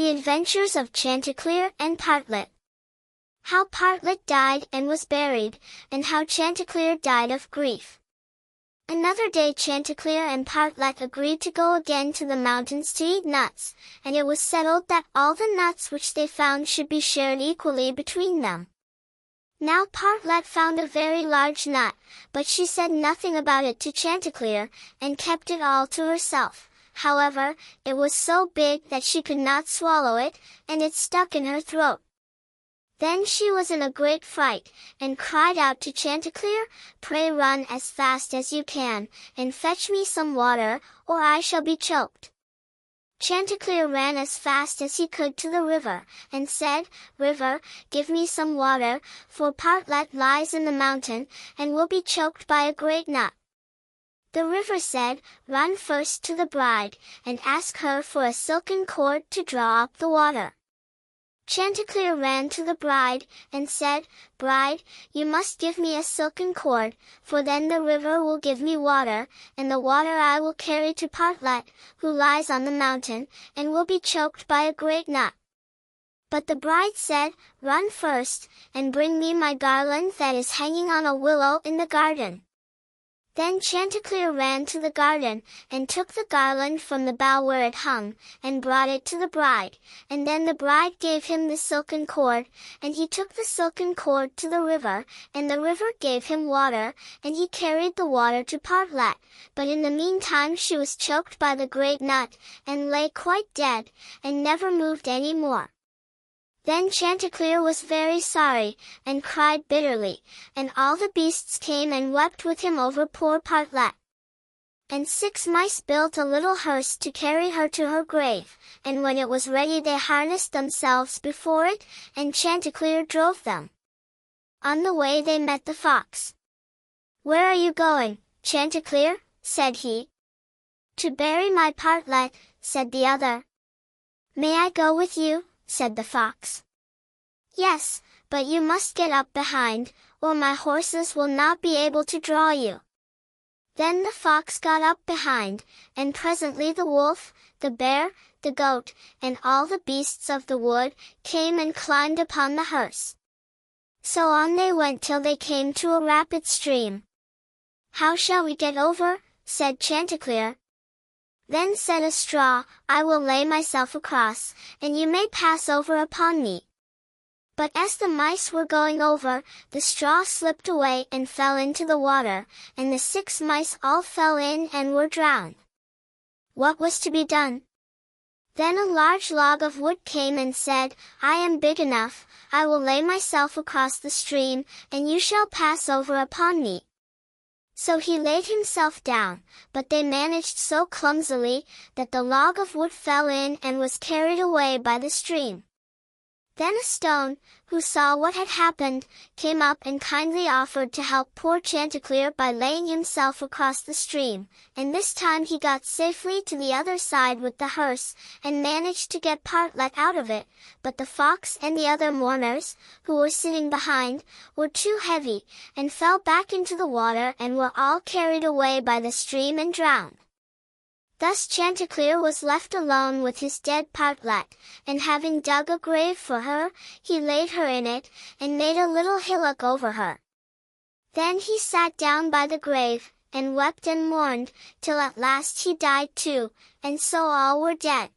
The Adventures of Chanticleer and Partlet. How Partlet died and was buried, and how Chanticleer died of grief. Another day Chanticleer and Partlet agreed to go again to the mountains to eat nuts, and it was settled that all the nuts which they found should be shared equally between them. Now Partlet found a very large nut, but she said nothing about it to Chanticleer, and kept it all to herself. However, it was so big that she could not swallow it, and it stuck in her throat. Then she was in a great fright, and cried out to Chanticleer, "Pray run as fast as you can, and fetch me some water, or I shall be choked." Chanticleer ran as fast as he could to the river, and said, "River, give me some water, for Partlet lies in the mountain, and will be choked by a great nut." The river said, "Run first to the bride, and ask her for a silken cord to draw up the water." Chanticleer ran to the bride, and said, "Bride, you must give me a silken cord, for then the river will give me water, and the water I will carry to Partlet, who lies on the mountain, and will be choked by a great nut." But the bride said, "Run first, and bring me my garland that is hanging on a willow in the garden." Then Chanticleer ran to the garden, and took the garland from the bough where it hung, and brought it to the bride, and then the bride gave him the silken cord, and he took the silken cord to the river, and the river gave him water, and he carried the water to Partlet, but in the meantime she was choked by the great nut, and lay quite dead, and never moved any more. Then Chanticleer was very sorry, and cried bitterly, and all the beasts came and wept with him over poor Partlet. And 6 mice built a little hearse to carry her to her grave, and when it was ready they harnessed themselves before it, and Chanticleer drove them. On the way they met the fox. "Where are you going, Chanticleer?" said he. "To bury my Partlet," said the other. "May I go with you?" said the fox. "Yes, but you must get up behind, or my horses will not be able to draw you." Then the fox got up behind, and presently the wolf, the bear, the goat, and all the beasts of the wood, came and climbed upon the hearse. So on they went till they came to a rapid stream. "How shall we get over?" said Chanticleer. Then said a straw, "I will lay myself across, and you may pass over upon me." But as the mice were going over, the straw slipped away and fell into the water, and the 6 mice all fell in and were drowned. What was to be done? Then a large log of wood came and said, "I am big enough, I will lay myself across the stream, and you shall pass over upon me." So he laid himself down, but they managed so clumsily, that the log of wood fell in and was carried away by the stream. Then a stone, who saw what had happened, came up and kindly offered to help poor Chanticleer by laying himself across the stream, and this time he got safely to the other side with the hearse, and managed to get Partlet out of it, but the fox and the other mourners, who were sitting behind, were too heavy, and fell back into the water and were all carried away by the stream and drowned. Thus Chanticleer was left alone with his dead Partlet, and having dug a grave for her, he laid her in it, and made a little hillock over her. Then he sat down by the grave, and wept and mourned, till at last he died too, and so all were dead.